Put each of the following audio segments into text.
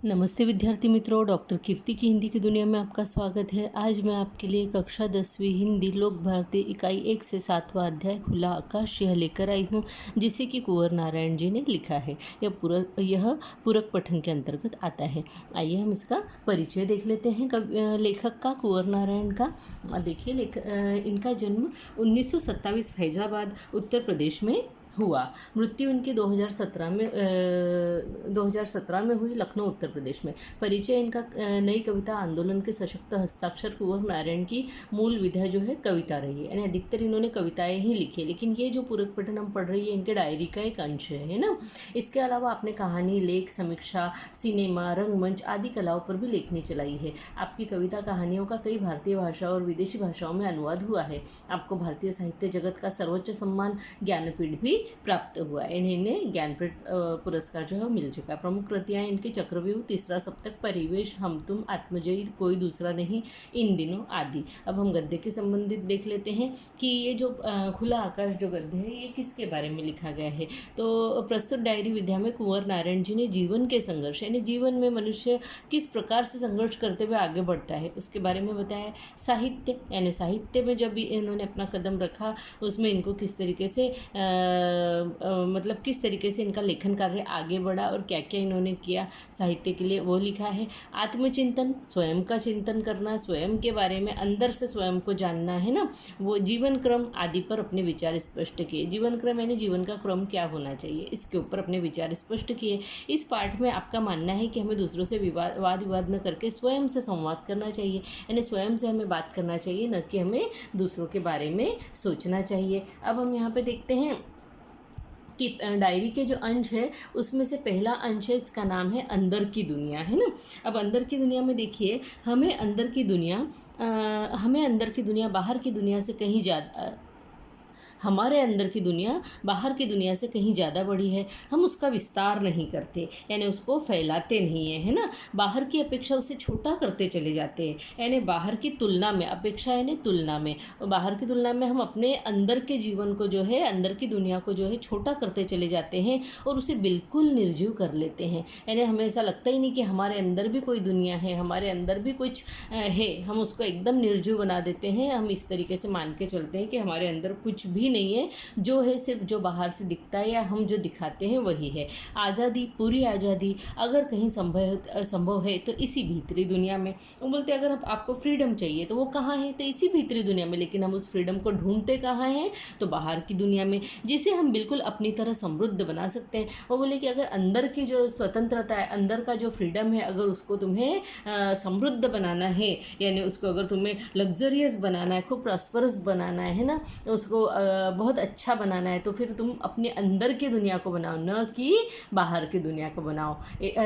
नमस्ते विद्यार्थी मित्रों, डॉक्टर कीर्ति की हिंदी की दुनिया में आपका स्वागत है। आज मैं आपके लिए कक्षा 10वीं हिंदी लोक भारती इकाई 1 से 7वां अध्याय खुला आकाश यह लेकर आई हूँ, जिसे कि कुंवर नारायण जी ने लिखा है। यह पूरक पठन के अंतर्गत आता है। आइए हम इसका परिचय देख लेते हैं लेखक का, कुंवर नारायण का। देखिए, इनका जन्म 1927 फैजाबाद उत्तर प्रदेश में हुआ। मृत्यु उनकी 2017 में हुई, लखनऊ उत्तर प्रदेश में। परिचय इनका नई कविता आंदोलन के सशक्त हस्ताक्षर कुंवर नारायण की मूल विधा जो है कविता रही है, यानी अधिकतर इन्होंने कविताएं ही लिखी है। लेकिन ये जो पूरक पठन हम पढ़ रही है इनके डायरी का एक अंश है ना। इसके अलावा आपने कहानी, लेख, समीक्षा, सिनेमा, रंगमंच आदि कलाओं पर भी लेखनी चलाई है। आपकी कविता कहानियों का कई भारतीय भाषा और विदेशी भाषाओं में अनुवाद हुआ है। आपको भारतीय साहित्य जगत का सर्वोच्च सम्मान ज्ञानपीठ भी प्राप्त हुआ है। इन्हें ज्ञानपीठ पुरस्कार जो है मिल चुका है। प्रमुख कृतियाँ इनके चक्रव्यूह, तीसरा सप्तक, परिवेश, हम तुम, आत्मजयी, कोई दूसरा नहीं, इन दिनों आदि। अब हम गद्य के संबंधित देख लेते हैं कि ये जो खुला आकाश जो गद्य है ये किसके बारे में लिखा गया है। तो प्रस्तुत डायरी विद्या में कुंवर नारायण जी ने जीवन के संघर्ष, यानी जीवन में मनुष्य किस प्रकार से संघर्ष करते हुए आगे बढ़ता है उसके बारे में बताया है। साहित्य, यानी साहित्य में जब इन्होंने अपना कदम रखा उसमें इनको किस तरीके से मतलब किस तरीके से इनका लेखन कार्य आगे बढ़ा और क्या क्या इन्होंने किया साहित्य के लिए, वो लिखा है। आत्मचिंतन, स्वयं का चिंतन करना, स्वयं के बारे में अंदर से स्वयं को जानना है ना, वो जीवन क्रम आदि पर अपने विचार स्पष्ट किए। जीवन क्रम यानी जीवन का क्रम क्या होना चाहिए, इसके ऊपर अपने विचार स्पष्ट किए। इस पाठ में आपका मानना है कि हमें दूसरों से वाद विवाद न करके स्वयं से संवाद करना चाहिए, यानी स्वयं से हमें बात करना चाहिए, न कि हमें दूसरों के बारे में सोचना चाहिए। अब हम यहाँ पे देखते हैं कि डायरी के जो अंश है उसमें से पहला अंश है, इसका नाम है अंदर की दुनिया, है ना। अब अंदर की दुनिया में देखिए, हमें अंदर की दुनिया बाहर की दुनिया से कहीं ज़्यादा, हमारे अंदर की दुनिया बाहर की दुनिया से कहीं ज़्यादा बड़ी है। हम उसका विस्तार नहीं करते, यानी उसको फैलाते नहीं हैं, है ना। बाहर की अपेक्षा उसे छोटा करते चले जाते हैं, यानी बाहर की तुलना में, अपेक्षा यानी तुलना में, बाहर की तुलना में हम अपने अंदर के जीवन को जो है, अंदर की दुनिया को जो है छोटा करते चले जाते हैं और उसे बिल्कुल निर्जीव कर लेते हैं। यानी हमें ऐसा लगता ही नहीं कि हमारे अंदर भी कोई दुनिया है, हमारे अंदर भी कुछ है, हम उसको एकदम निर्जीव बना देते हैं। हम इस तरीके से मान के चलते हैं कि हमारे अंदर कुछ भी नहीं है, जो है सिर्फ जो बाहर से दिखता है या हम जो दिखाते हैं वही है। आज़ादी, पूरी आज़ादी अगर कहीं संभव है तो इसी भीतरी दुनिया में। वो बोलते हैं अगर आपको फ्रीडम चाहिए तो वो कहाँ है, तो इसी भीतरी दुनिया में। लेकिन हम उस फ्रीडम को ढूंढते कहाँ हैं, तो बाहर की दुनिया में, जिसे हम बिल्कुल अपनी तरह समृद्ध बना सकते हैं। वो बोले कि अगर अंदर की जो स्वतंत्रता है, अंदर का जो फ्रीडम है, अगर उसको तुम्हें समृद्ध बनाना है, यानी उसको अगर तुम्हें लग्जरियस बनाना है, खूब प्रॉस्परस बनाना है ना, उसको बहुत अच्छा बनाना है, तो फिर तुम अपने अंदर की दुनिया को बनाओ, न कि बाहर की दुनिया को बनाओ।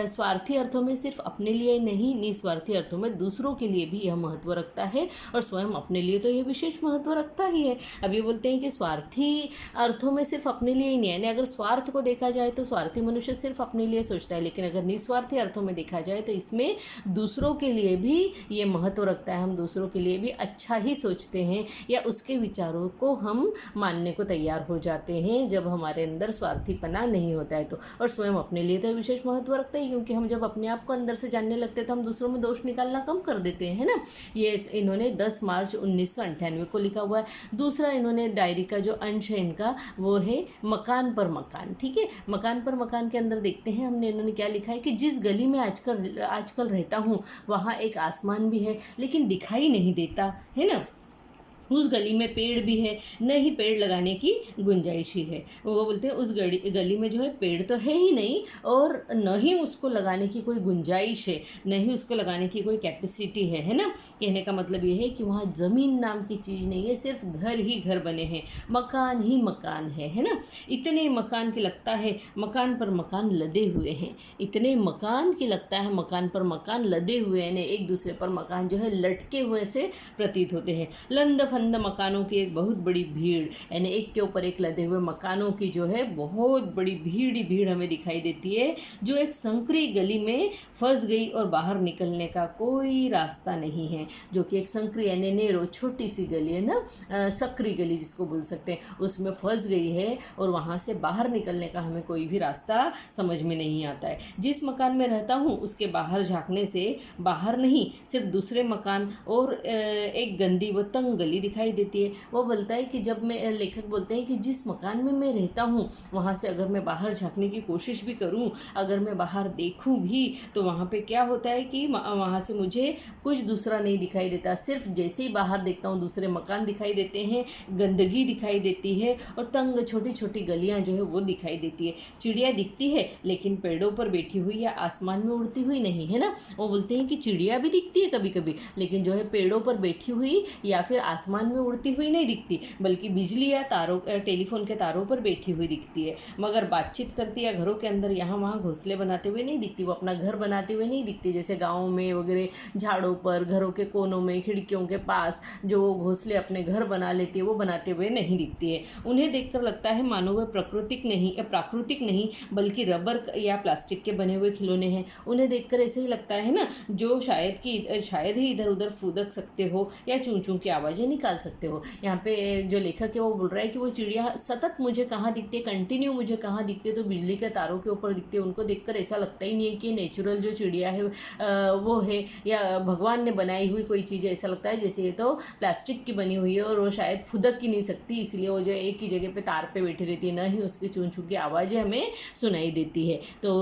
स्वार्थी अर्थों में सिर्फ अपने लिए नहीं, निस्वार्थी अर्थों में दूसरों के लिए भी यह महत्व रखता है, और स्वयं अपने लिए तो यह विशेष महत्व रखता ही है। अब ये बोलते हैं कि स्वार्थी अर्थों में सिर्फ अपने लिए ही नहीं, यानी अगर स्वार्थ को देखा जाए तो स्वार्थी मनुष्य सिर्फ अपने लिए सोचता है, लेकिन अगर निस्वार्थी अर्थों में देखा जाए तो इसमें दूसरों के लिए भी ये महत्व रखता है। हम दूसरों के लिए भी अच्छा ही सोचते हैं, या उसके विचारों को हम मानने को तैयार हो जाते हैं जब हमारे अंदर स्वार्थीपना नहीं होता है तो। और स्वयं अपने लिए तो विशेष महत्व रखता है, क्योंकि हम जब अपने आप को अंदर से जानने लगते हैं तो हम दूसरों में दोष निकालना कम कर देते हैं, है ना। ये इन्होंने 10 मार्च 1998 को लिखा हुआ है। दूसरा इन्होंने डायरी का जो अंश है इनका, वो है मकान पर मकान। ठीक है, मकान पर मकान के अंदर देखते हैं हमने, इन्होंने क्या लिखा है कि जिस गली में आजकल रहता हूँ वहाँ एक आसमान भी है, लेकिन दिखाई नहीं देता, है ना। उस गली में पेड़ भी है, न ही पेड़ लगाने की गुंजाइश ही है। वो बोलते हैं उस गली में जो है पेड़ तो है ही नहीं, और न ही उसको लगाने की कोई गुंजाइश है, न ही उसको लगाने की कोई कैपेसिटी है ना। कहने का मतलब ये है कि वहाँ ज़मीन नाम की चीज़ नहीं है, सिर्फ घर ही घर बने हैं, मकान ही मकान है ना। इतने मकान की लगता है मकान पर मकान लदे हुए हैं, इतने मकान की लगता है मकान पर मकान लदे हुए हैं, एक दूसरे पर मकान जो है लटके हुए से प्रतीत होते हैं। लंद फंद मकानों की एक बहुत बड़ी भीड़, यानी एक के ऊपर एक लदे हुए मकानों की जो है बहुत बड़ी भीड़ ही भीड़ हमें दिखाई देती है, जो एक संकरी गली में फंस गई और बाहर निकलने का कोई रास्ता नहीं है। जो कि एक संकरी यानी नेरो छोटी सी गली है ना, सकरी गली जिसको बोल सकते हैं, उसमें फंस गई है और वहाँ से बाहर निकलने का हमें कोई भी रास्ता समझ में नहीं आता है। जिस मकान में रहता हूँ उसके बाहर झांकने से बाहर नहीं, सिर्फ दूसरे मकान और एक गंदी व तंग गली दिखाई देती है। वो बोलता है कि जब मैं, लेखक बोलते हैं कि जिस मकान में मैं रहता हूँ वहाँ से अगर मैं बाहर झांकने की कोशिश भी करूँ, अगर मैं बाहर देखूँ भी, तो वहाँ पे क्या होता है कि वहाँ से मुझे कुछ दूसरा नहीं दिखाई देता। सिर्फ जैसे ही बाहर देखता हूँ दूसरे मकान दिखाई देते हैं, गंदगी दिखाई देती है और तंग छोटी छोटी गलियाँ जो है वो दिखाई देती है। चिड़िया दिखती है लेकिन पेड़ों पर बैठी हुई या आसमान में उड़ती हुई नहीं, है ना। वो बोलते हैं कि चिड़िया भी दिखती है कभी कभी, लेकिन जो है पेड़ों पर बैठी हुई या फिर आसमान में उड़ती हुई नहीं दिखती, बल्कि बिजली या तारों, टेलीफोन के तारों पर बैठी हुई दिखती है। मगर बातचीत करती या घरों के अंदर यहाँ वहाँ घोंसले बनाते हुए नहीं दिखती, वो अपना घर बनाते हुए नहीं दिखती। जैसे गाँव में वगैरह झाड़ों पर, घरों के कोनों में, खिड़कियों के पास जो घोंसले अपने घर बना लेती है, वो बनाते हुए नहीं दिखती है। उन्हें देखकर लगता है मानो वह प्राकृतिक नहीं बल्कि रबर या प्लास्टिक के बने हुए खिलौने हैं। उन्हें देखकर ऐसे ही लगता है ना, जो शायद ही इधर उधर फुदक सकते हो या चूं चूं की आवाज़ें निकाल सकते हो। यहाँ पे जो लेखक है वो बोल रहा है कि वो चिड़िया सतत मुझे कहाँ दिखती है, कंटिन्यू मुझे कहाँ दिखती है, तो बिजली के तारों के ऊपर दिखती है। उनको देखकर ऐसा लगता ही नहीं है कि नेचुरल जो चिड़िया है वो है या भगवान ने बनाई हुई कोई चीज़ है। ऐसा लगता है जैसे ये तो प्लास्टिक की बनी हुई है और वो शायद फुदक ही नहीं सकती, इसलिए वो जो एक ही जगह पे तार पे बैठी रहती है, ना ही उसकी चूं चूं की आवाज़ें हमें सुनाई देती है। तो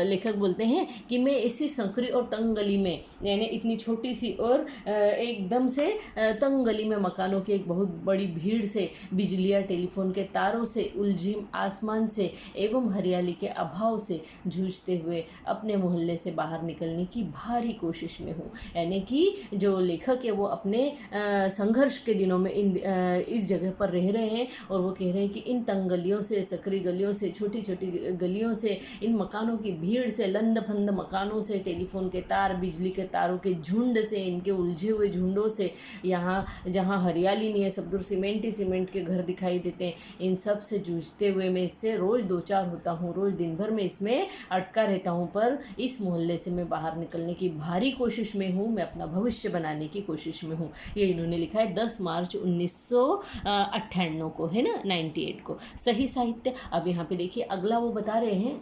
लेखक बोलते हैं कि मैं इसी संकरी और तंग गली में, यानी इतनी छोटी सी और एकदम से तंग गली में मकानों की एक बहुत बड़ी भीड़ से, बिजलियाँ टेलीफोन के तारों से, उलझे आसमान से एवं हरियाली के अभाव से जूझते हुए अपने मोहल्ले से बाहर निकलने की भारी कोशिश में हूँ। यानी कि जो लेखक है वो अपने संघर्ष के दिनों में इस जगह पर रह रहे हैं और वो कह रहे हैं कि इन तंग गलियों से, सकरी गलियों से, छोटी छोटी गलियों से, इन मकानों की भीड़ से, लंद फंद मकानों से, टेलीफोन के तार, बिजली के तारों के झुंड से, इनके उलझे हुए झुंडों से, यहाँ जहाँ हरियाली नहीं है, सब दूर सीमेंट ही सीमेंट के घर दिखाई देते हैं, इन सब से जूझते हुए मैं इससे रोज़ दो चार होता हूँ, रोज़ दिन भर में इसमें अटका रहता हूँ, पर इस मोहल्ले से मैं बाहर निकलने की भारी कोशिश में हूँ, मैं अपना भविष्य बनाने की कोशिश में हूँ। ये इन्होंने लिखा है 10 मार्च 1998 को, है ना, 98 को। सही साहित्य, अब यहाँ पे देखिए अगला वो बता रहे हैं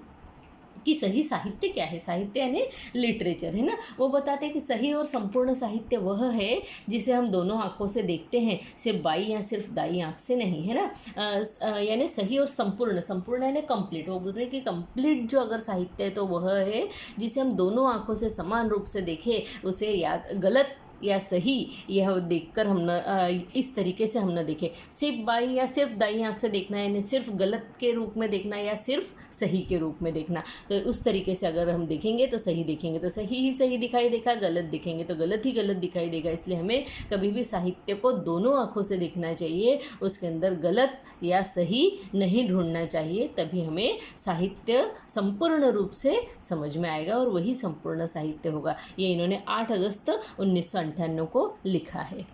कि सही साहित्य क्या है। साहित्य यानी लिटरेचर, है ना। वो बताते हैं कि सही और संपूर्ण साहित्य वह है जिसे हम दोनों आँखों से देखते हैं, सिर्फ बाई या सिर्फ दाई आँख से नहीं, है ना। यानी सही और संपूर्ण यानी कंप्लीट। वो बोल रहे हैं कि कंप्लीट जो अगर साहित्य है तो वह है जिसे हम दोनों आँखों से समान रूप से देखें, उसे या गलत या सही यह देखकर हम न इस तरीके से हम न देखें। सिर्फ बाई या सिर्फ दाई आँख से देखना, यानी सिर्फ गलत के रूप में देखना या सिर्फ सही के रूप में देखना। तो उस तरीके से अगर हम देखेंगे तो सही देखेंगे तो सही ही सही दिखाई देगा, गलत देखेंगे तो गलत ही गलत दिखाई देगा। इसलिए हमें कभी भी साहित्य को दोनों आँखों से देखना चाहिए, उसके अंदर गलत या सही नहीं ढूंढना चाहिए, तभी हमें साहित्य संपूर्ण रूप से समझ में आएगा और वही संपूर्ण साहित्य होगा। ये इन्होंने 8 अगस्त 1998 को लिखा है।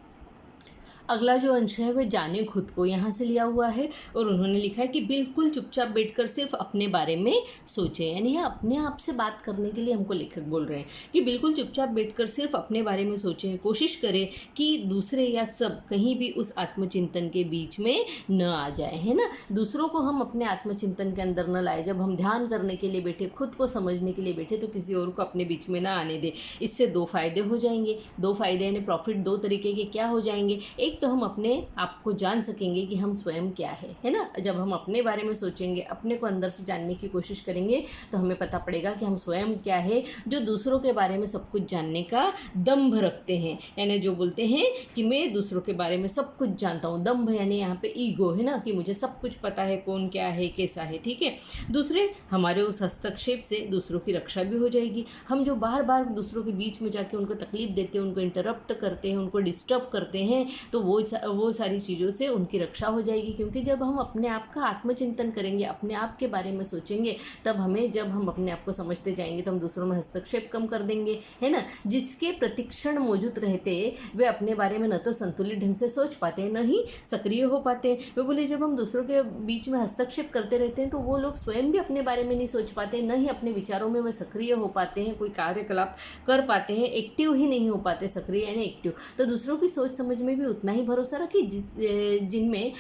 अगला जो अंश है वह जाने खुद को, यहाँ से लिया हुआ है और उन्होंने लिखा है कि बिल्कुल चुपचाप बैठकर सिर्फ अपने बारे में सोचें। यानी यह अपने आप से बात करने के लिए हमको लेखक बोल रहे हैं कि बिल्कुल चुपचाप बैठकर सिर्फ अपने बारे में सोचें। कोशिश करें कि दूसरे या सब कहीं भी उस आत्मचिंतन के बीच में न आ जाए, है ना। दूसरों को हम अपने आत्मचिंतन के अंदर न लाए। जब हम ध्यान करने के लिए बैठे, खुद को समझने के लिए बैठे, तो किसी और को अपने बीच में ना आने दे। इससे 2 फायदे हो जाएंगे। 2 फायदे यानी प्रॉफिट 2 तरीके के क्या हो जाएंगे। एक तो हम अपने आप को जान सकेंगे कि हम स्वयं क्या है ना। जब हम अपने बारे में सोचेंगे, अपने को अंदर से जानने की कोशिश करेंगे, तो हमें पता पड़ेगा कि हम स्वयं क्या है, जो दूसरों के बारे में सब कुछ जानने का दंभ रखते हैं। यानी जो बोलते हैं कि मैं दूसरों के बारे में सब कुछ जानता हूँ। दंभ यानी यहाँ पे ईगो, है ना, कि मुझे सब कुछ पता है, कौन क्या है, कैसा है, ठीक है। दूसरे, हमारे उस हस्तक्षेप से दूसरों की रक्षा भी हो जाएगी। हम जो बार बार दूसरों के बीच में जाके उनको तकलीफ देते हैं, उनको इंटरप्ट करते हैं, उनको डिस्टर्ब करते हैं, तो वो सारी चीज़ों से उनकी रक्षा हो जाएगी। क्योंकि जब हम अपने आप का आत्मचिंतन करेंगे, अपने आप के बारे में सोचेंगे, तब जब हम अपने आप को समझते जाएंगे तो हम दूसरों में हस्तक्षेप कम कर देंगे, है ना। जिसके प्रतिक्षण मौजूद रहते वे अपने बारे में न तो संतुलित ढंग से सोच पाते हैं, न ही सक्रिय हो पाते हैं। वे बोले जब हम दूसरों के बीच में हस्तक्षेप करते रहते हैं तो वो लोग स्वयं भी अपने बारे में नहीं सोच पाते, न ही अपने विचारों में वे सक्रिय हो पाते हैं, कोई कार्यकलाप कर पाते हैं, एक्टिव ही नहीं हो पाते, सक्रिय यानी एक्टिव। तो दूसरों की सोच समझ में भी उतना ही भरोसा रखें जिनमें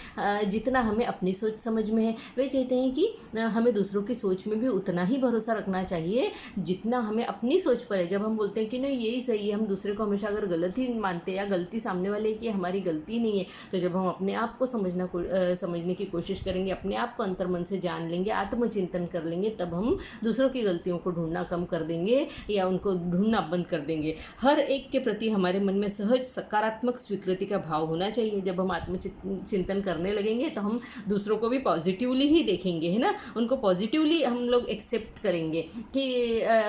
जितना हमें अपनी सोच समझ में है। वे कहते हैं कि हमें दूसरों की सोच में भी उतना ही भरोसा रखना चाहिए जितना हमें अपनी सोच पर है। जब हम बोलते हैं कि नहीं यही सही है, हम दूसरे को हमेशा अगर गलत ही मानते हैं या गलती सामने वाले की हमारी गलती नहीं है, तो जब हम अपने आप को समझने की कोशिश करेंगे, अपने आप को अंतर्मन से जान लेंगे, आत्मचिंतन कर लेंगे, तब हम दूसरों की गलतियों को ढूंढना कम कर देंगे या उनको ढूंढना बंद कर देंगे। हर एक के प्रति हमारे मन में सहज सकारात्मक स्वीकृति का भाव होना चाहिए। जब हम आत्मचिंतन करने लगेंगे तो हम दूसरों को भी पॉजिटिवली ही देखेंगे, है ना। उनको पॉजिटिवली हम लोग एक्सेप्ट करेंगे कि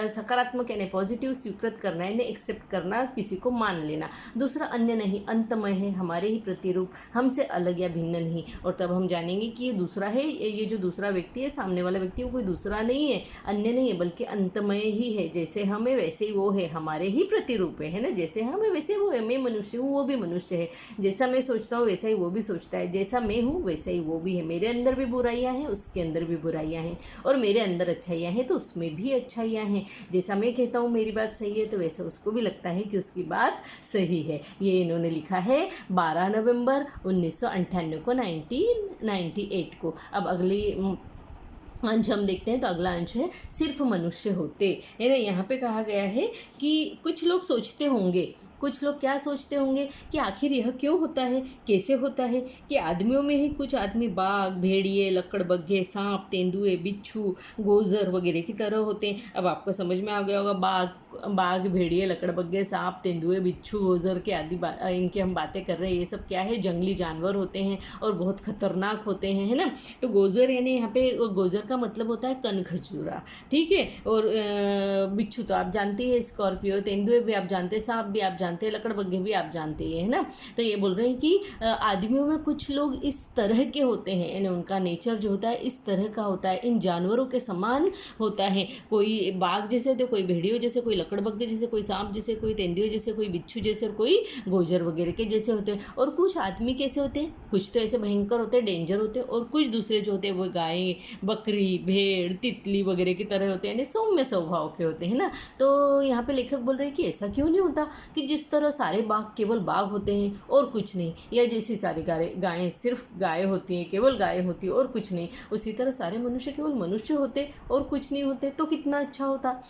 सकारात्मक यानी पॉजिटिव स्वीकृत करना यानी एक्सेप्ट करना, किसी को मान लेना। दूसरा अन्य नहीं, अंतमय है, हमारे ही प्रतिरूप, हमसे अलग या भिन्न नहीं। और तब हम जानेंगे कि ये दूसरा है, ये जो दूसरा व्यक्ति है, सामने वाला व्यक्ति, वो कोई दूसरा नहीं है, अन्य नहीं है, बल्कि अंतमय ही है। जैसे हमें वैसे ही वो है, हमारे ही प्रतिरूप है ना। जैसे हमें वैसे वो है, मैं मनुष्य हूँ, वो भी मनुष्य है। जैसा मैं सोचता हूँ वैसा ही वो भी सोचता है, जैसा मैं हूँ वैसा ही वो भी है। मेरे अंदर भी बुराइयाँ हैं, उसके अंदर भी बुराइयाँ हैं, और मेरे अंदर अच्छाइयाँ हैं तो उसमें भी अच्छाइयाँ हैं। जैसा मैं कहता हूँ मेरी बात सही है तो वैसा उसको भी लगता है कि उसकी बात सही है। ये इन्होंने लिखा है 12 नवंबर 1998 को, 1998 को। अब अगली अंश हम देखते हैं। तो अगला अंश है सिर्फ मनुष्य होते, है ना। यहाँ पे कहा गया है कि कुछ लोग सोचते होंगे, कुछ लोग क्या सोचते होंगे कि आखिर यह क्यों होता है, कैसे होता है कि आदमियों में ही कुछ आदमी बाघ, भेड़िए, लकड़बग्घे, सांप, तेंदुए, बिच्छू, गोजर वगैरह की तरह होते हैं। अब आपको समझ में आ गया होगा, बाघ, भेड़िए, लकड़बग्घे, सांप, तेंदुए, बिच्छू, गोजर के आदि इनकी हम बातें कर रहे हैं। ये सब क्या है, जंगली जानवर होते हैं और बहुत खतरनाक होते हैं, है ना। तो गोजर यानी यहाँ पे गोजर का मतलब होता है कनखजूरा, ठीक है। और बिच्छू तो आप जानते हैं, स्कॉर्पियो, तेंदुए भी आप जानते हैं, सांप भी आप जानते हैं, लकड़बग्घे भी आप जानते हैं, है ना। तो ये बोल रहे हैं कि आदमियों में कुछ लोग इस तरह के होते हैं, यानी उनका नेचर जो होता है इस तरह का होता है, इन जानवरों के समान होता है। कोई बाघ जैसे होते, कोई भेड़ियों जैसे, कोई लकड़बग्घे जैसे, कोई सांप जैसे, कोई तेंदुए जैसे, कोई बिच्छू जैसे, और कोई गोजर वगैरह के जैसे होते हैं। और कुछ आदमी कैसे होते हैं, कुछ तो ऐसे भयंकर होते हैं, डेंजर होते हैं, और कुछ दूसरे जो होते हैं वो गाय, बकरी, भेड़, तितली वगैरह की तरह होते हैं, यानी सौम्य स्वभाव के होते हैं ना। तो यहाँ पे लेखक बोल रहे हैं कि ऐसा क्यों नहीं होता कि जिस तरह सारे बाघ केवल बाघ होते हैं और कुछ नहीं, या जैसी सारी गायें सिर्फ गाय होती हैं, केवल गाय होती है और कुछ नहीं, उसी तरह सारे मनुष्य केवल मनुष्य होते और कुछ नहीं होते, तो कितना अच्छा होता।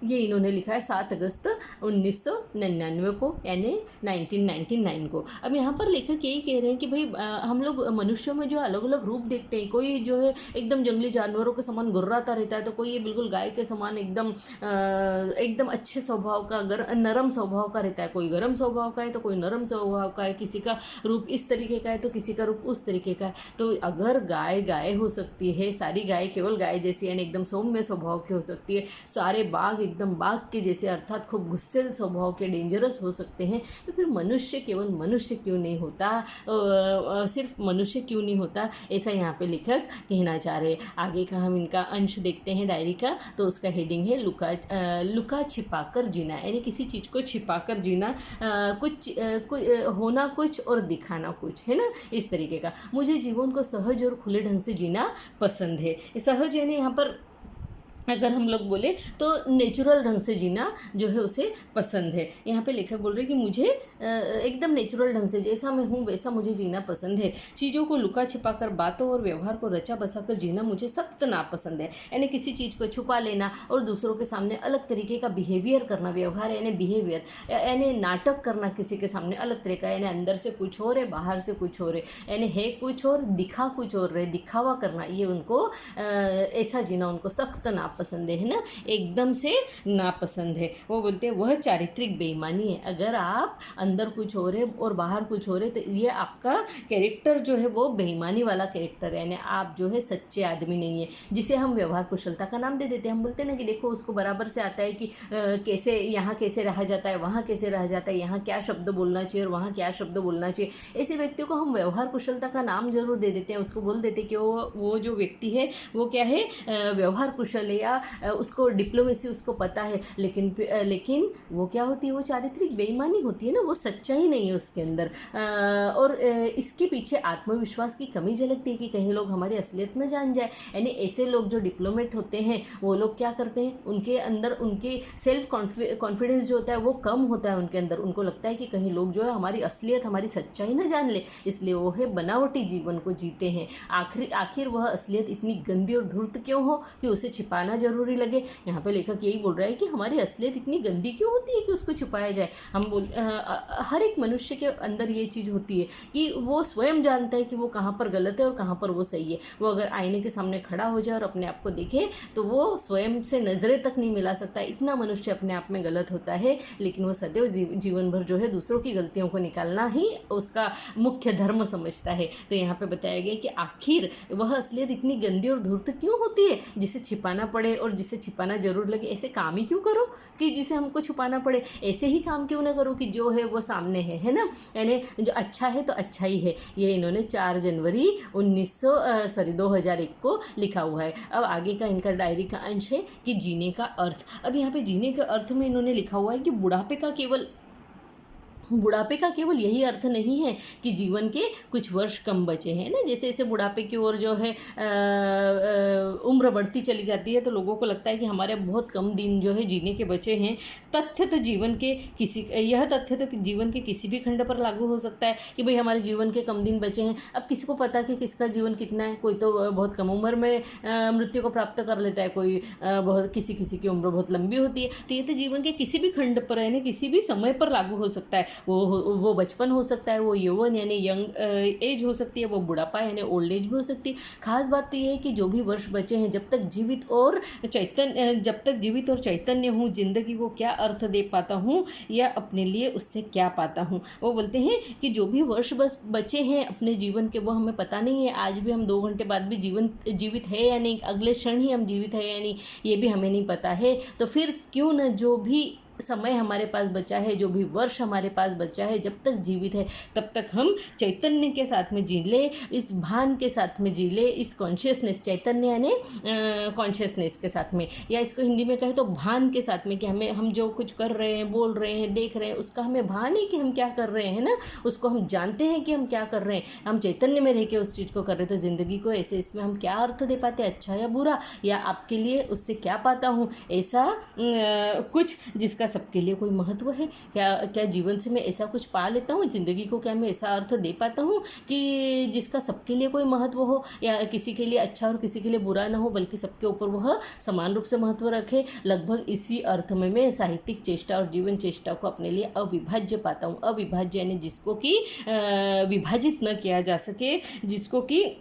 ये इन्होंने लिखा है 7 अगस्त 1999 को, यानी 1999 को। अब यहाँ पर लेखक यही कह रहे हैं कि भाई हम लोग मनुष्यों में जो अलग अलग रूप देखते हैं, कोई जो है एकदम जंगली जानवरों के समान गुर्राता रहता है, तो कोई ये बिल्कुल गाय के समान एकदम अच्छे स्वभाव का, नरम स्वभाव का रहता है, कोई गर्म स्वभाव का है तो कोई नरम स्वभाव का है, किसी का रूप इस तरीके का है तो किसी का रूप उस तरीके का है। तो अगर गाय हो सकती है, सारी गाय केवल गाय जैसी यानी एकदम सौम्य स्वभाव की हो सकती है, सारे बाघ एकदम बाघ के जैसे अर्थात खूब गुस्सेल स्वभाव के, डेंजरस हो सकते हैं, तो फिर मनुष्य केवल मनुष्य क्यों नहीं होता, सिर्फ मनुष्य क्यों नहीं होता, ऐसा यहाँ पे लेखक कहना चाह रहे हैं। आगे का हम इनका अंश देखते हैं डायरी का। तो उसका हेडिंग है लुका छिपा कर जीना, यानी किसी चीज़ को छिपा कर जीना, होना कुछ और दिखाना कुछ, है ना, इस तरीके का। मुझे जीवन को सहज और खुले ढंग से जीना पसंद है। सहज यानी यहाँ पर अगर हम लोग बोले तो नेचुरल ढंग से जीना जो है उसे पसंद है। यहाँ पे लेखक बोल रहे हैं कि मुझे एकदम नेचुरल ढंग से, जैसा मैं हूँ वैसा मुझे जीना पसंद है। चीज़ों को लुका छिपा कर, बातों और व्यवहार को रचा बसा कर जीना मुझे सख्त नापसंद है। यानी किसी चीज़ को छुपा लेना और दूसरों के सामने अलग तरीके का बिहेवियर करना, व्यवहार यानी बिहेवियर, यानी नाटक करना किसी के सामने अलग तरह का, यानी अंदर से कुछ और है, बाहर से कुछ और है, यानी है कुछ और, दिखा कुछ और रहे, दिखावा करना, ये उनको ऐसा जीना उनको सख्त नापसंद नापसंद है ना, एकदम से नापसंद है। वो बोलते हैं वह चारित्रिक बेईमानी है। अगर आप अंदर कुछ हो रहे और बाहर कुछ हो रहे तो ये आपका कैरेक्टर जो है वो बेईमानी वाला कैरेक्टर है, यानी आप जो है सच्चे आदमी नहीं है, जिसे हम व्यवहार कुशलता का नाम दे देते हैं। हम बोलते हैं ना कि देखो उसको बराबर से आता है कि कैसे यहाँ कैसे रहा जाता है, वहाँ कैसे रहा जाता है, यहाँ क्या शब्द बोलना चाहिए और वहाँ क्या शब्द बोलना चाहिए। ऐसे व्यक्तियों को हम व्यवहार कुशलता का नाम जरूर दे देते हैं। उसको बोल देते हैं कि वो जो व्यक्ति है वो क्या है, व्यवहार कुशल है, या उसको डिप्लोमेसी उसको पता है, लेकिन वो क्या होती है, वो चारित्रिक बेईमानी होती है ना, वो सच्चाई नहीं है उसके अंदर। और इसके पीछे आत्मविश्वास की कमी झलकती है कि कहीं लोग हमारी असलियत न जान जाए। यानी ऐसे लोग जो डिप्लोमेट होते हैं वो लोग क्या करते हैं, उनके अंदर उनके सेल्फ कॉन्फिडेंस जो होता है वो कम होता है उनके अंदर। उनको लगता है कि कहीं लोग जो है हमारी असलियत, हमारी सच्चाई न जान ले, इसलिए वो है बनावटी जीवन को जीते हैं। आखिर वह असलियत इतनी गंदी और धूर्त क्यों हो कि उसे छिपाना जरूरी लगे। यहाँ पे लेखक यही बोल रहा है कि हमारी असलियत इतनी गंदी क्यों होती है कि उसको छुपाया जाए। हर एक मनुष्य के अंदर ये चीज़ होती है कि वो स्वयं जानता है कि वो कहाँ पर गलत है और कहाँ पर वो सही है। वो अगर आईने के सामने खड़ा हो जाए और अपने आप को देखे तो वो स्वयं से नज़रें तक नहीं मिला सकता, इतना मनुष्य अपने आप में गलत होता है। लेकिन वो सदैव जीवन भर जो है दूसरों की गलतियों को निकालना ही उसका मुख्य धर्म समझता है। तो यहाँ पे बताया गया कि आखिर वह असलियत इतनी गंदी और धूर्त क्यों होती है जिसे छिपाना पड़े, और जिसे छिपाना जरूर लगे। ऐसे काम ही क्यों करो कि जिसे हमको छुपाना पड़े, ऐसे ही काम क्यों ना करो कि जो है वो सामने है ना। यानी जो अच्छा है तो अच्छा ही है। ये इन्होंने 4 जनवरी 2001 को लिखा हुआ है। अब आगे का इनका डायरी का अंश है कि जीने का अर्थ। अब यहाँ पे जीने के अर्थ में इन्होंने लिखा हुआ है कि बुढ़ापे का केवल यही अर्थ नहीं है कि जीवन के कुछ वर्ष कम बचे हैं ना। जैसे जैसे बुढ़ापे की ओर जो है उम्र बढ़ती चली जाती है तो लोगों को लगता है कि हमारे बहुत कम दिन जो है जीने के बचे हैं। यह तथ्य तो जीवन के किसी भी खंड पर लागू हो सकता है कि भाई हमारे जीवन के कम दिन बचे हैं। अब किसी को पता कि किसका जीवन कितना है। कोई तो बहुत कम उम्र में मृत्यु को प्राप्त कर लेता है, कोई किसी की उम्र बहुत लंबी होती है। तो ये तो जीवन के किसी भी खंड पर यानी किसी भी समय पर लागू हो सकता है। वो बचपन हो सकता है, वो यौवन यानी यंग एज हो सकती है, वो बुढ़ापा यानी ओल्ड एज भी हो सकती है। खास बात तो ये है कि जो भी वर्ष बचे हैं, जब तक जीवित और चैतन्य हूँ, जिंदगी को क्या अर्थ दे पाता हूँ या अपने लिए उससे क्या पाता हूँ। वो बोलते हैं कि जो भी वर्ष बस बचे हैं अपने जीवन के, वो हमें पता नहीं है आज भी हम 2 घंटे बाद भी जीवित है या नहीं, अगले क्षण ही हम जीवित है या नहीं, ये भी हमें नहीं पता है। तो फिर क्यों न जो भी समय हमारे पास बचा है, जो भी वर्ष हमारे पास बचा है, जब तक जीवित है तब तक हम चैतन्य के साथ में जी ले, इस भान के साथ में जी ले, इस कॉन्शियसनेस, चैतन्य यानी कॉन्शियसनेस के साथ में, या इसको हिंदी में कहें तो भान के साथ में, कि हम जो कुछ कर रहे हैं, बोल रहे हैं, देख रहे हैं, उसका हमें भान है कि हम क्या कर रहे हैं ना, उसको हम जानते हैं कि हम क्या कर रहे हैं, हम चैतन्य में रह के उस चीज़ को कर रहे हैं। तो ज़िंदगी को ऐसे इसमें हम क्या अर्थ दे पाते हैं, अच्छा या बुरा, या आपके लिए उससे क्या पाता हूँ, ऐसा कुछ जिसका सबके लिए कोई महत्व है। क्या जीवन से मैं ऐसा कुछ पा लेता हूँ, ज़िंदगी को क्या मैं ऐसा अर्थ दे पाता हूँ कि जिसका सबके लिए कोई महत्व हो, या किसी के लिए अच्छा और किसी के लिए बुरा ना हो, बल्कि सबके ऊपर वह समान रूप से महत्व रखे। लगभग इसी अर्थ में मैं साहित्यिक चेष्टा और जीवन चेष्टा को अपने लिए अविभाज्य पाता हूँ। अविभाज्य यानी जिसको कि विभाजित न किया जा सके, जिसको कि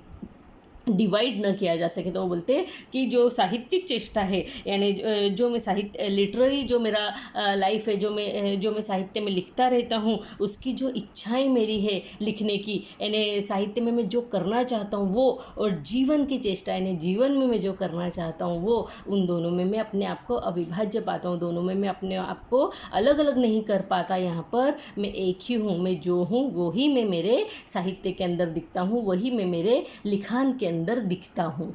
डिवाइड न किया जा सके। तो वो बोलते हैं कि जो साहित्यिक चेष्टा है, यानी जो मैं साहित्य लिटरेरी जो मेरा लाइफ है, जो मैं साहित्य में लिखता रहता हूँ, उसकी जो इच्छाएं मेरी है लिखने की, यानी साहित्य में मैं जो करना चाहता हूँ वो, और जीवन की चेष्टा यानी जीवन में मैं जो करना चाहता हूँ वो, उन दोनों में मैं अपने आप को अविभाज्य पाता हूँ। दोनों में मैं अपने आप को अलग अलग नहीं कर पाता। यहाँ पर मैं एक ही हूँ, मैं जो हूँ वो ही मैं मेरे साहित्य के अंदर दिखता हूँ, वही मैं मेरे लिखान के अंदर दिखता हूँ।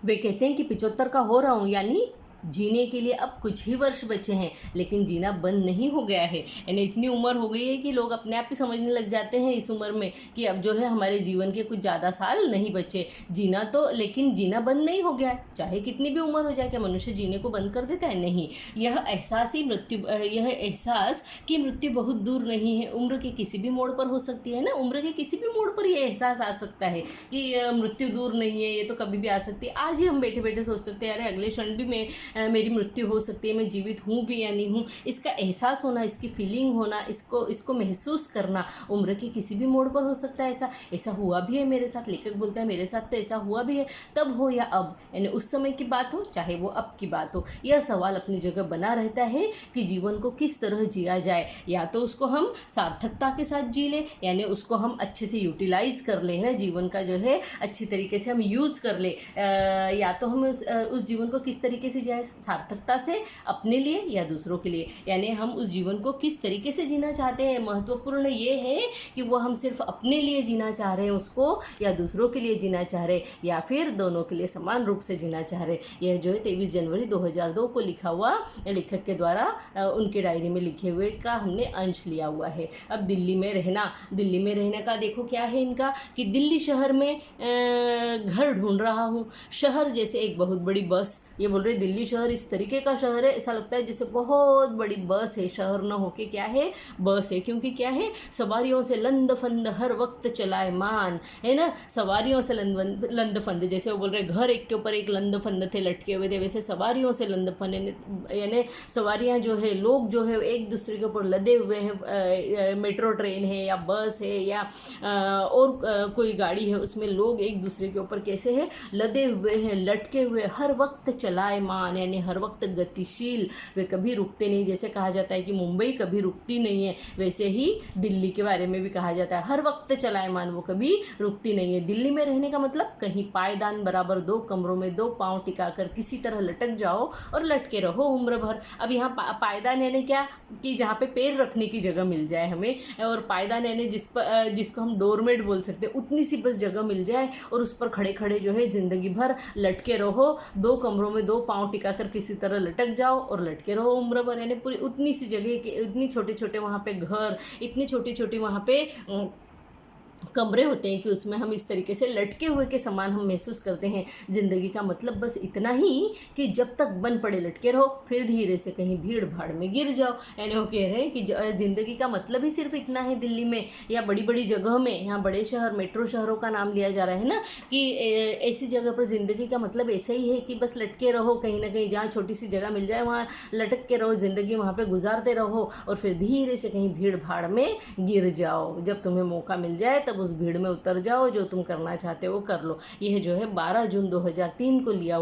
वे कहते हैं कि 75 का हो रहा हूँ, यानी जीने के लिए अब कुछ ही वर्ष बचे हैं, लेकिन जीना बंद नहीं हो गया है। यानी इतनी उम्र हो गई है कि लोग अपने आप ही समझने लग जाते हैं इस उम्र में कि अब जो है हमारे जीवन के कुछ ज़्यादा साल नहीं बचे। जीना तो, लेकिन जीना बंद नहीं हो गया है। चाहे कितनी भी उम्र हो जाए, क्या मनुष्य जीने को बंद कर देता है? नहीं। यह एहसास कि मृत्यु बहुत दूर नहीं है, उम्र के किसी भी मोड़ पर हो सकती है ना। उम्र के किसी भी मोड़ पर यह एहसास आ सकता है कि मृत्यु दूर नहीं है, ये तो कभी भी आ सकती है। आज ही हम बैठे बैठे सोच सकते हैं अरे अगले क्षण भी मैं मेरी मृत्यु हो सकती है, मैं जीवित हूँ भी या नहीं हूँ, इसका एहसास होना, इसकी फीलिंग होना, इसको महसूस करना उम्र के किसी भी मोड़ पर हो सकता है। ऐसा हुआ भी है मेरे साथ, लेखक बोलता है मेरे साथ तो ऐसा हुआ भी है, तब हो या अब, यानी उस समय की बात हो चाहे वो अब की बात हो, यह सवाल अपनी जगह बना रहता है कि जीवन को किस तरह जिया जाए। या तो उसको हम सार्थकता के साथ जी ले, यानी उसको हम अच्छे से यूटिलाइज कर ले, है ना, जीवन का जो है अच्छी तरीके से हम यूज़ कर ले, या तो हम उस जीवन को किस तरीके से जाए, सार्थकता से, अपने लिए या दूसरों के लिए, यानी हम उस जीवन को किस तरीके से जीना चाहते हैं। महत्वपूर्ण ये है कि वो हम सिर्फ अपने लिए जीना चाह रहे हैं उसको, या दूसरों के लिए जीना चाह रहे, या फिर दोनों के लिए समान रूप से जीना चाह रहे। यह जो है 23 जनवरी 2002 को लिखा हुआ लेखक के द्वारा उनके डायरी में लिखे हुए का हमने अंश लिया हुआ है। अब दिल्ली में रहने का देखो क्या है इनका, कि दिल्ली शहर में घर ढूंढ रहा हूँ। शहर जैसे एक बहुत बड़ी बस, ये बोल रहे दिल्ली शहर इस तरीके का शहर है, ऐसा लगता है जैसे बहुत बड़ी बस है, शहर न होके क्या है, बस है। क्योंकि क्या है, सवारियों से लंद फंद हर वक्त चलायमान, है ना, सवारियों से लंद फंद, जैसे वो बोल रहे घर एक के ऊपर एक लंद फंद थे, लटके हुए थे, वैसे सवारियों से लंद फंद, यानी सवारियाँ जो है, लोग जो है एक दूसरे के ऊपर लदे हुए हैं। मेट्रो ट्रेन है या बस है या और कोई गाड़ी है, उसमें लोग एक दूसरे के ऊपर कैसे है, लदे हुए हैं, लटके हुए, हर वक्त चलायमान, यानी हर वक्त गतिशील, वे कभी रुकते नहीं। जैसे कहा जाता है कि मुंबई कभी रुकती नहीं है, वैसे ही दिल्ली के बारे में भी कहा जाता है, हर वक्त चलायमान, वो कभी रुकती नहीं है। दिल्ली में रहने का मतलब कहीं पायदान बराबर 2 कमरों में 2 पाँव टिकाकर किसी तरह लटक जाओ और लटके रहो उम्र भर। अब यहाँ पायदान यानी क्या, कि जहाँ पे पैर रखने की जगह मिल जाए हमें, और पायदान यानी जिसको हम डोरमेट बोल सकते हैं, उतनी सी बस जगह मिल जाए और उस पर खड़े खड़े जो है ज़िंदगी भर लटके रहो, 2 कमरों में 2 पाँव टिकाकर किसी तरह लटक जाओ और लटके रहो उम्र भर। यानी पूरी उतनी सी जगह की, इतनी छोटे छोटे वहाँ पे घर, इतनी छोटी छोटी वहाँ पे कमरे होते हैं कि उसमें हम इस तरीके से लटके हुए के समान हम महसूस करते हैं। ज़िंदगी का मतलब बस इतना ही कि जब तक बन पड़े लटके रहो, फिर धीरे से कहीं भीड़ भाड़ में गिर जाओ। यानी वो कह रहे हैं कि ज़िंदगी का मतलब ही सिर्फ इतना है दिल्ली में या बड़ी बड़ी जगह में, यहाँ बड़े शहर मेट्रो शहरों का नाम लिया जा रहा है ना, कि ऐसी जगह पर ज़िंदगी का मतलब ऐसा ही है कि बस लटके रहो, कहीं ना कहीं जहाँ छोटी सी जगह मिल जाए वहाँ लटक के रहो, ज़िंदगी वहाँ पर गुजारते रहो और फिर धीरे से कहीं भीड़ भाड़ में गिर जाओ। जब तुम्हें मौका मिल जाए तब उस भीड़ में उतर जाओ, जो तुम करना चाहते हो कर लो। यह जो है 12 जून 2003 को लिखा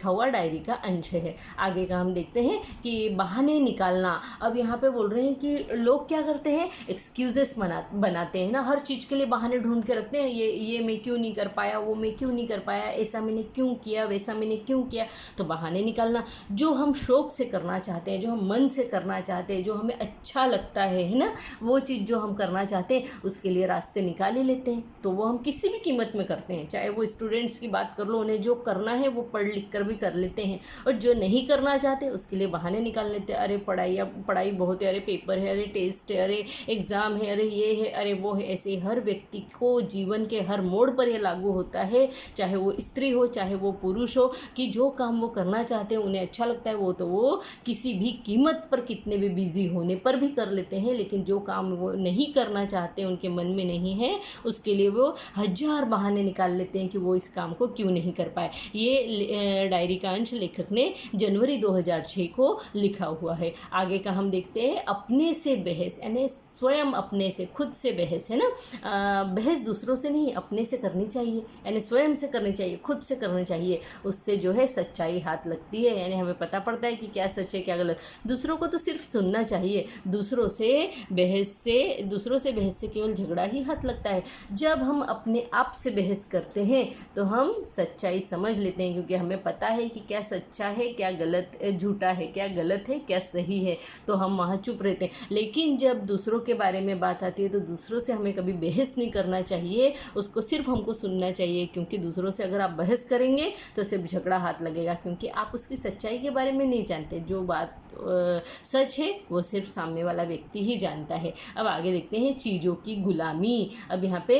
हुआ डायरी का अंश है। आगे का हम देखते हैं कि बहाने निकालना। अब यहाँ पे बोल रहे हैं कि लोग क्या करते हैं, एक्सक्यूजेस बनाते हैं ना, हर चीज़ के लिए बहाने ढूंढ के रखते हैं। ये मैं क्यों नहीं कर पाया, वो मैं क्यों नहीं कर पाया, ऐसा मैंने क्यों किया, वैसा मैंने क्यों किया। तो बहाने निकालना, जो हम शौक से करना चाहते हैं, जो हम मन से करना चाहते हैं, जो हमें अच्छा लगता है ना, वो चीज़ जो हम करना चाहते हैं उसके लिए रास्ते निकाल ही लेते हैं। तो वो हम किसी भी कीमत में करते हैं, चाहे वो स्टूडेंट्स की बात कर लो, उन्हें जो करना है वो पढ़ लिख कर भी कर लेते हैं, और जो नहीं करना चाहते उसके लिए बहाने निकाल लेते हैं। अरे पढ़ाई बहुत है, अरे पेपर है, अरे टेस्ट है, अरे एग्ज़ाम है, अरे ये है, अरे वो है। ऐसे हर व्यक्ति को जीवन के हर मोड़ पर यह लागू होता है, चाहे वो स्त्री हो चाहे वो पुरुष हो, कि जो काम वो करना चाहते हैं, उन्हें अच्छा लगता है, वो किसी भी कीमत पर, कितने भी बिजी होने पर भी कर लेते हैं। लेकिन जो काम वो नहीं करना चाहते, उनके मन में नहीं है, उसके लिए वो 1000 बहाने निकाल लेते हैं कि वो इस काम को क्यों नहीं कर पाए। ये डायरी का अंश लेखक ने जनवरी 2006 को लिखा हुआ है। आगे का हम देखते हैं, अपने से बहस, यानी स्वयं अपने से, खुद से बहस, है ना। बहस दूसरों से नहीं, अपने से करनी चाहिए, यानी स्वयं से करनी चाहिए, खुद से करनी चाहिए। उससे जो है सच्चाई हाथ लगती है, यानी हमें पता पड़ता है कि क्या सच है क्या गलत। दूसरों को तो सिर्फ सुनना चाहिए, दूसरों से बहस से केवल झगड़ा ही हाथ लगता है। जब हम अपने आप से बहस करते हैं तो हम सच्चाई समझ लेते हैं, क्योंकि हमें पता है कि क्या सच्चा है क्या गलत, झूठा है क्या गलत है क्या सही है, तो हम वहाँ चुप रहते हैं। लेकिन जब दूसरों के बारे में बात आती है तो दूसरों से हमें कभी बहस नहीं करना चाहिए, उसको सिर्फ हमको सुनना चाहिए। क्योंकि दूसरों से अगर आप बहस करेंगे तो सिर्फ झगड़ा हाथ लगेगा, क्योंकि आप उसकी सच्चाई के बारे में नहीं जानते। जो बात सच है वो सिर्फ सामने वाला व्यक्ति ही जानता है। अब आगे देखते हैं, चीज़ों की गुलामी। अब यहाँ पे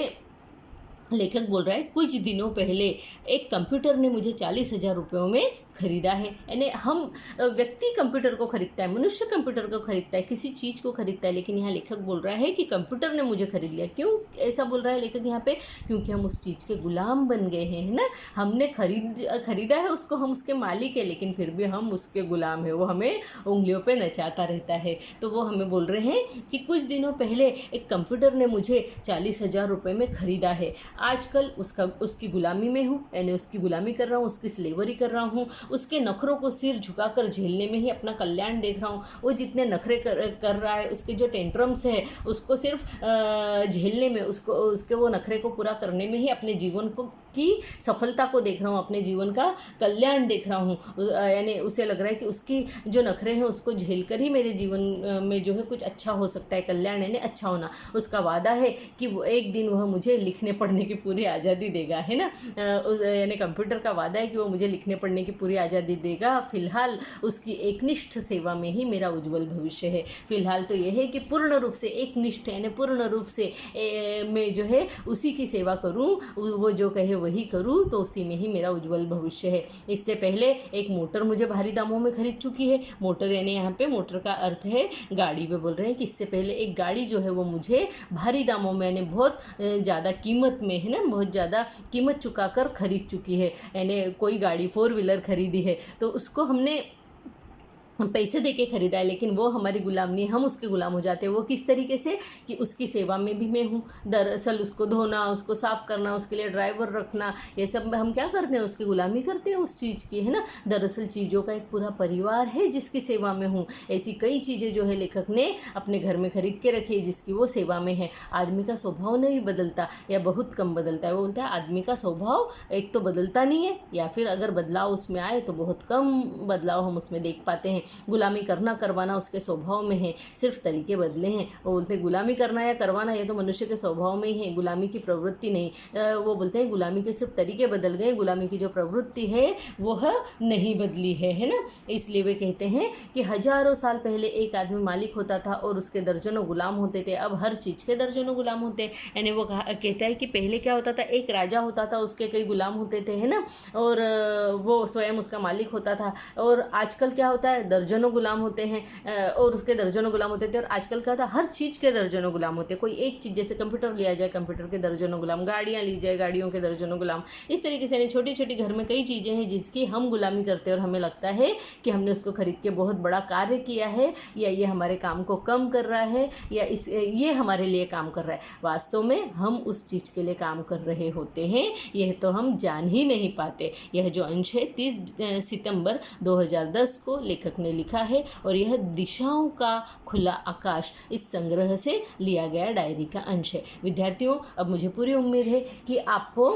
लेखक बोल रहा है, कुछ दिनों पहले एक कंप्यूटर ने मुझे 40,000 रुपयों में खरीदा है। यानी हम व्यक्ति कंप्यूटर को खरीदता है, मनुष्य कंप्यूटर को खरीदता है, किसी चीज़ को खरीदता है, लेकिन यहाँ लेखक बोल रहा है कि कंप्यूटर ने मुझे खरीद लिया। क्यों ऐसा बोल रहा है लेखक यहाँ पे? क्योंकि हम उस चीज़ के गुलाम बन गए हैं, है ना। हमने खरीदा है उसको, हम उसके मालिक है, लेकिन फिर भी हम उसके गुलाम हैं। वो हमें उंगलियों पे नचाता रहता है। तो वो हमें बोल रहे हैं कि कुछ दिनों पहले एक कंप्यूटर ने मुझे 40,000 रुपये में ख़रीदा है, आजकल उसकी गुलामी में हूँ, यानी उसकी गुलामी कर रहा हूँ, उसकी स्लेवरी कर रहा हूँ, उसके नखरों को सिर झुकाकर झेलने में ही अपना कल्याण देख रहा हूँ। वो जितने नखरे कर रहा है, उसके जो टेंट्रम्स है, उसको सिर्फ झेलने में, उसके वो नखरे को पूरा करने में ही अपने जीवन की सफलता को देख रहा हूँ, अपने जीवन का कल्याण देख रहा हूँ। यानी उसे लग रहा है कि उसकी जो नखरे हैं उसको झेल कर ही मेरे जीवन में जो है कुछ अच्छा हो सकता है, कल्याण यानी अच्छा होना। उसका वादा है कि वो एक दिन वह मुझे लिखने पढ़ने की पूरी आज़ादी देगा, है ना। यानी कंप्यूटर का वादा है कि वो मुझे लिखने पढ़ने की पूरी आज़ादी देगा। फिलहाल उसकी एकनिष्ठ सेवा में ही मेरा उज्जवल भविष्य है। फिलहाल तो यह है कि पूर्ण रूप से एकनिष्ठ यानी पूर्ण रूप से मैं जो है उसी की सेवा करूं, वो जो कहे वही करूं, तो उसी में ही मेरा उज्जवल भविष्य है। इससे पहले एक मोटर मुझे भारी दामों में खरीद चुकी है। मोटर यानी यहाँ पे मोटर का अर्थ है गाड़ी पे बोल रहे हैं कि इससे पहले एक गाड़ी जो है वो मुझे भारी दामों में यानी बहुत ज़्यादा कीमत में, है ना, बहुत ज़्यादा कीमत चुकाकर खरीद चुकी है। यानी कोई गाड़ी 4 व्हीलर खरीदी है तो उसको हमने पैसे देके खरीदा है, लेकिन वो हमारी गुलाम नहीं, हम उसके गुलाम हो जाते हैं। वो किस तरीके से कि उसकी सेवा में भी मैं हूँ। दरअसल उसको धोना, उसको साफ़ करना, उसके लिए ड्राइवर रखना, ये सब हम क्या करते हैं, उसकी गुलामी करते हैं उस चीज़ की, है ना। दरअसल चीज़ों का एक पूरा परिवार है जिसकी सेवा में हूँ। ऐसी कई चीज़ें जो है लेखक ने अपने घर में खरीद के रखी है जिसकी वो सेवा में है। आदमी का स्वभाव नहीं बदलता या बहुत कम बदलता है। वो बोलता है आदमी का स्वभाव एक तो बदलता नहीं है, या फिर अगर बदलाव उसमें आए तो बहुत कम बदलाव हम उसमें देख पाते हैं। गुलामी करना करवाना उसके स्वभाव में है, सिर्फ तरीके बदले हैं। वो बोलते हैं गुलामी करना या करवाना ये तो मनुष्य के स्वभाव में ही है, गुलामी की प्रवृत्ति नहीं। वो बोलते हैं गुलामी के सिर्फ तरीके बदल गए, गुलामी की जो प्रवृत्ति है वह नहीं बदली है ना। इसलिए वे कहते हैं कि हजारों साल पहले एक आदमी मालिक होता था और उसके दर्जनों गुलाम होते थे। अब हर चीज़ के दर्जनों गुलाम होते हैं। यानी वो कहता है कि पहले क्या होता था, एक राजा होता था, उसके कई गुलाम होते थे, है ना, और वो स्वयं उसका मालिक होता था। और आजकल क्या होता है, दर्जनों गुलाम होते हैं और उसके दर्जनों गुलाम होते थे। और आजकल क्या होता है, हर चीज़ के दर्जनों गुलाम होते हैं। कोई एक चीज़, जैसे कंप्यूटर लिया जाए, कंप्यूटर के दर्जनों गुलाम, गाड़ियाँ ली जाए, गाड़ियों के दर्जनों गुलाम। इस तरीके से यानी छोटी छोटी घर में कई चीज़ें हैं जिसकी हम गुलामी करते हैं और हमें लगता है कि हमने उसको खरीद के बहुत बड़ा कार्य किया है, या ये हमारे काम को कम कर रहा है, या ये हमारे लिए काम कर रहा है। वास्तव में हम उस चीज़ के लिए काम कर रहे होते हैं, यह तो हम जान ही नहीं पाते। यह जो अंश है 30 सितंबर 2010 को लेखक ने लिखा है, और यह दिशाओं का खुला आकाश इस संग्रह से लिया गया डायरी का अंश है। विद्यार्थियों, अब मुझे पूरी उम्मीद है कि आपको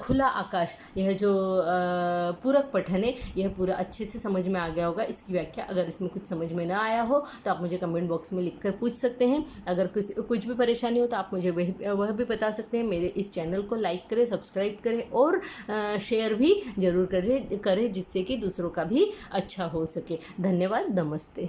खुला आकाश, यह जो पूरक पठन है, यह पूरा अच्छे से समझ में आ गया होगा। इसकी व्याख्या अगर इसमें कुछ समझ में ना आया हो तो आप मुझे कमेंट बॉक्स में लिखकर पूछ सकते हैं। अगर कुछ भी परेशानी हो तो आप मुझे वह भी बता सकते हैं। मेरे इस चैनल को लाइक करें, सब्सक्राइब करें और शेयर भी ज़रूर करें, जिससे कि दूसरों का भी अच्छा हो सके। धन्यवाद, नमस्ते।